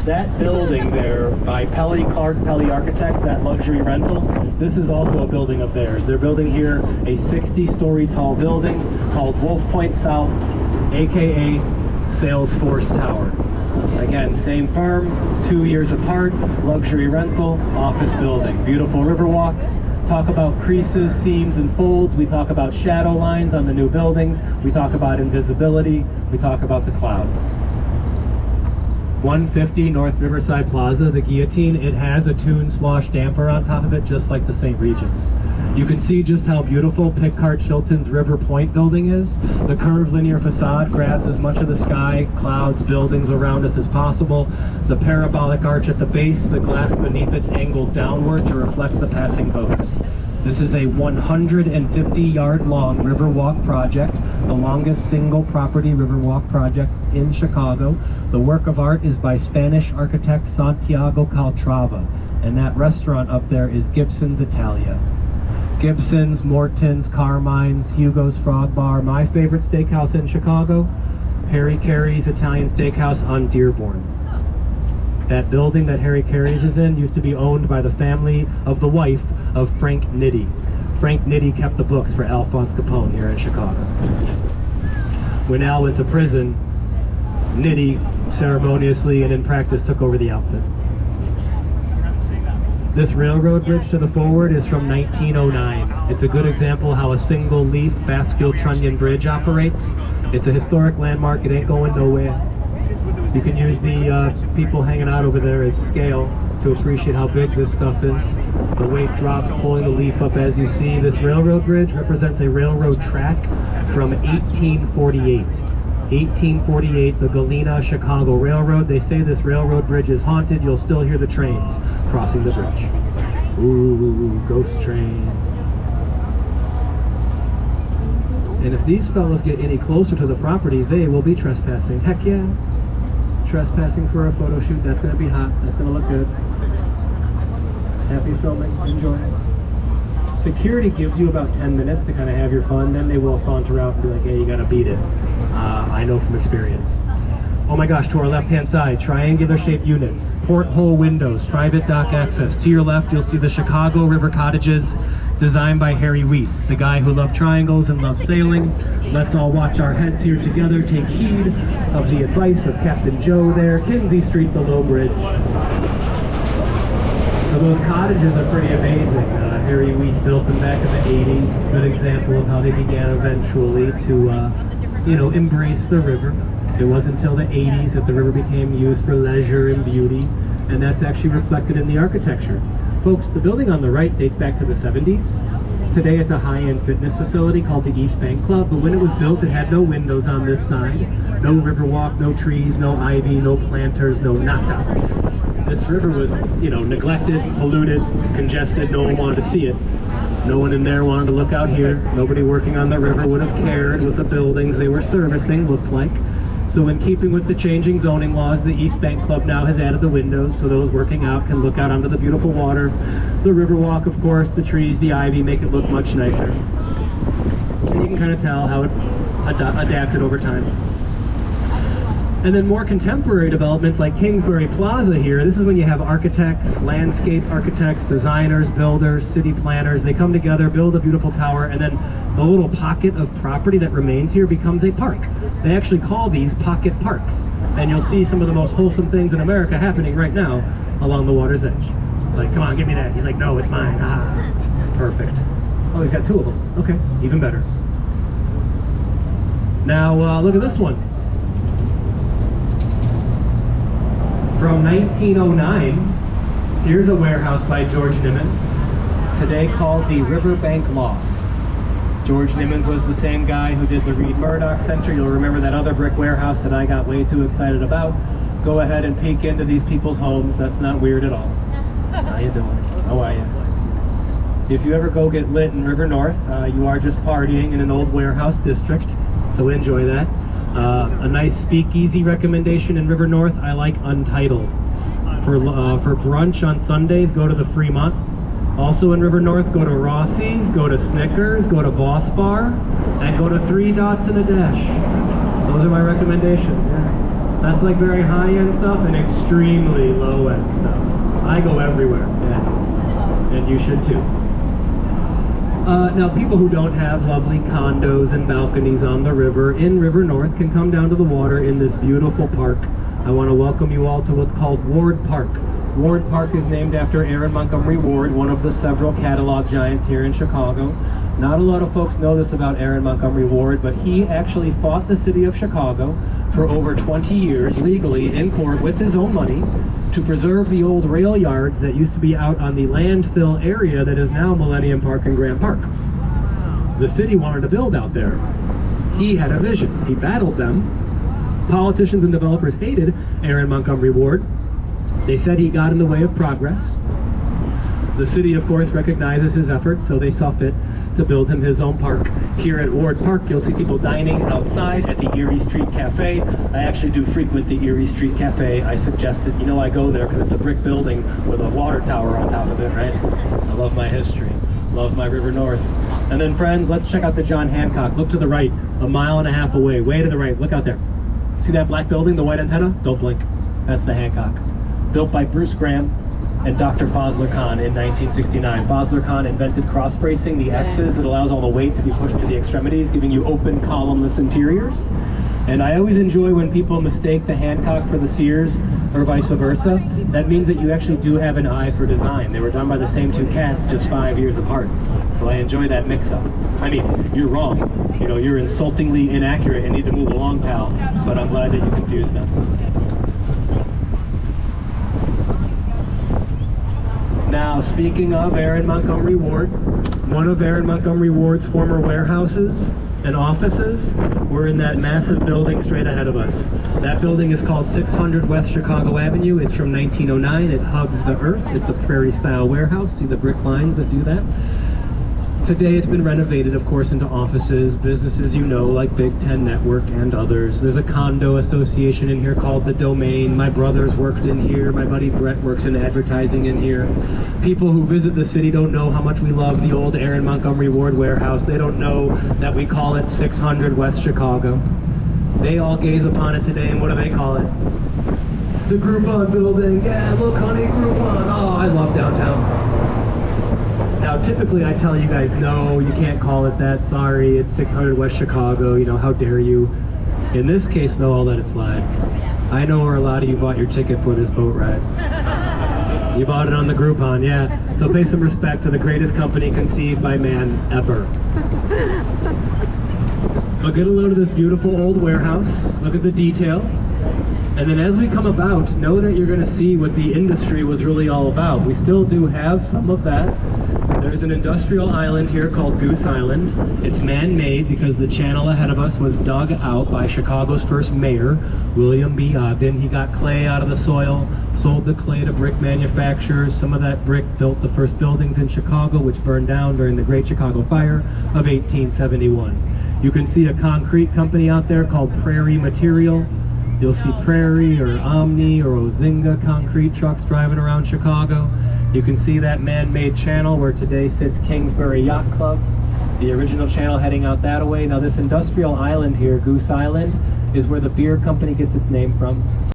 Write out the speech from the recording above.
That building there by Pelly Architects, that luxury rental, this is also a building of theirs. They're building here a 60-story tall building called Wolf Point South, aka Salesforce Tower. Again, same firm, 2 years apart, luxury rental, office building. Beautiful river walks. Talk about creases, seams, and folds. We talk about shadow lines on the new buildings. We talk about invisibility. We talk about the clouds. 150 North Riverside Plaza, the Guillotine, it has a Toon Slosh damper on top of it, just like the St. Regis. You can see just how beautiful Picard Chilton's River Point building is. The curved linear facade grabs as much of the sky, clouds, buildings around us as possible. The parabolic arch at the base, the glass beneath it's angled downward to reflect the passing boats. This is a 150-yard long Riverwalk project, the longest single property Riverwalk project in Chicago. The work of art is by Spanish architect Santiago Caltrava, and that restaurant up there is Gibson's Italia. Gibson's, Morton's, Carmine's, Hugo's Frog Bar. My favorite steakhouse in Chicago, Harry Carey's Italian Steakhouse on Dearborn. That building that Harry Carey's is in used to be owned by the family of the wife of Frank Nitti. Frank Nitti kept the books for Alphonse Capone here in Chicago. When Al went to prison, Nitti ceremoniously and in practice took over the outfit. This railroad bridge to the forward is from 1909. It's a good example how a single leaf bascule trunnion bridge operates. It's a historic landmark, it ain't going nowhere. You can use the people hanging out over there as scale to appreciate how big this stuff is. The weight drops, pulling the leaf up as you see. This railroad bridge represents a railroad track from 1848. 1848, the Galena Chicago Railroad. They say this railroad bridge is haunted. You'll still hear the trains crossing the bridge. Ooh, ghost train. And if these fellas get any closer to the property, they will be trespassing. Heck yeah. Trespassing for a photo shoot. That's going to be hot. That's going to look good. Happy filming. Enjoy. Security gives you about 10 minutes to kind of have your fun. Then they will saunter out and be like, hey, you got to beat it. I know from experience. Oh my gosh, to our left-hand side, triangular shaped units, porthole windows, private dock access. To your left, you'll see the Chicago River Cottages, designed by Harry Weiss, the guy who loved triangles and loved sailing. Let's all watch our heads here together, take heed of the advice of Captain Joe there. Kinsey Street's a low bridge. So those cottages are pretty amazing. Harry Weiss built them back in the 80s. Good example of how they began eventually to, embrace the river. It wasn't until the 80s that the river became used for leisure and beauty, and that's actually reflected in the architecture. Folks, the building on the right dates back to the 70s. Today it's a high-end fitness facility called the East Bank Club, but when it was built it had no windows on this side, no riverwalk, no trees, no ivy, no planters, no nada. This river was, neglected, polluted, congested. No one wanted to see it. No one in there wanted to look out here. Nobody working on the river would have cared what the buildings they were servicing looked like. So in keeping with the changing zoning laws, the East Bank Club now has added the windows so those working out can look out onto the beautiful water. The Riverwalk, of course, the trees, the ivy make it look much nicer. And you can kind of tell how it adapted over time. And then more contemporary developments like Kingsbury Plaza here, this is when you have architects, landscape architects, designers, builders, city planners. They come together, build a beautiful tower, and then the little pocket of property that remains here becomes a park. They actually call these pocket parks. And you'll see some of the most wholesome things in America happening right now along the water's edge. Like, come on, give me that. He's like, no, it's mine. Ah, perfect. Oh, he's got two of them. Okay, even better. Now, look at this one. From 1909, here's a warehouse by George Nimmons, today called the Riverbank Lofts. George Nimmons was the same guy who did the Reed Murdoch Center. You'll remember that other brick warehouse that I got way too excited about. Go ahead and peek into these people's homes. That's not weird at all. How you doing? How are you? If you ever go get lit in River North, you are just partying in an old warehouse district, so enjoy that. A nice speakeasy recommendation in River North, I like Untitled. For brunch on Sundays, go to the Fremont. Also in River North, go to Rossi's, go to Snickers, go to Boss Bar, and go to 3 Dots and a Dash. Those are my recommendations, yeah. That's like very high-end stuff and extremely low-end stuff. I go everywhere, yeah. And you should too. Now, people who don't have lovely condos and balconies on the river in River North can come down to the water in this beautiful park. I want to welcome you all to what's called Ward Park. Ward Park is named after Aaron Montgomery Ward, one of the several catalog giants here in Chicago. Not a lot of folks know this about Aaron Montgomery Ward, but he actually fought the city of Chicago for over 20 years legally in court with his own money to preserve the old rail yards that used to be out on the landfill area that is now Millennium Park and Grant Park. The city wanted to build out there. He had a vision. He battled them. Politicians and developers hated Aaron Montgomery Ward. They said he got in the way of progress. The city, of course, recognizes his efforts, so they saw fit to build him his own park. Here at Ward Park, you'll see people dining outside at the Erie Street Cafe. I actually do frequent the Erie Street Cafe. I suggested, you know, I go there because it's a brick building with a water tower on top of it, right? I love my history, love my River North. And then, friends, let's check out the John Hancock. Look to the right, a mile and a half away, way to the right. Look out there. See that black building, the white antenna? Don't blink. That's the Hancock. Built by Bruce Graham and Dr. Fazler Khan in 1969. Fazler Khan invented cross bracing, the X's. It allows all the weight to be pushed to the extremities, giving you open columnless interiors. And I always enjoy when people mistake the Hancock for the Sears or vice versa. That means that you actually do have an eye for design. They were done by the same two cats, just 5 years apart. So I enjoy that mix-up. I mean, you're wrong. You know, you're insultingly inaccurate and need to move along, pal. But I'm glad that you confused them. Now, speaking of Aaron Montgomery Ward, one of Aaron Montgomery Ward's former warehouses and offices were in that massive building straight ahead of us. That building is called 600 West Chicago Avenue. It's from 1909. It hugs the earth. It's a prairie-style warehouse. See the brick lines that do that? Today it's been renovated, of course, into offices, businesses you know, like Big Ten Network and others. There's a condo association in here called The Domain. My brothers worked in here. My buddy Brett works in advertising in here. People who visit the city don't know how much we love the old Aaron Montgomery Ward warehouse. They don't know that we call it 600 West Chicago. They all gaze upon it today, and what do they call it? The Groupon building. Yeah, look, honey, Groupon. Oh, I love downtown. Now, typically I tell you guys, no, you can't call it that. Sorry, it's 600 West Chicago. You know, how dare you? In this case, though, I'll let it slide. I know where a lot of you bought your ticket for this boat ride. You bought it on the Groupon, yeah. So pay some respect to the greatest company conceived by man ever. But get a load of this beautiful old warehouse. Look at the detail. And then as we come about, know that you're going to see what the industry was really all about. We still do have some of that. There's an industrial island here called Goose Island. It's man-made because the channel ahead of us was dug out by Chicago's first mayor, William B. Ogden. He got clay out of the soil, sold the clay to brick manufacturers. Some of that brick built the first buildings in Chicago, which burned down during the Great Chicago Fire of 1871. You can see a concrete company out there called Prairie Material. You'll see Prairie or Omni or Ozinga concrete trucks driving around Chicago. You can see that man-made channel where today sits Kingsbury Yacht Club, the original channel heading out that way. Now this industrial island here, Goose Island, is where the beer company gets its name from.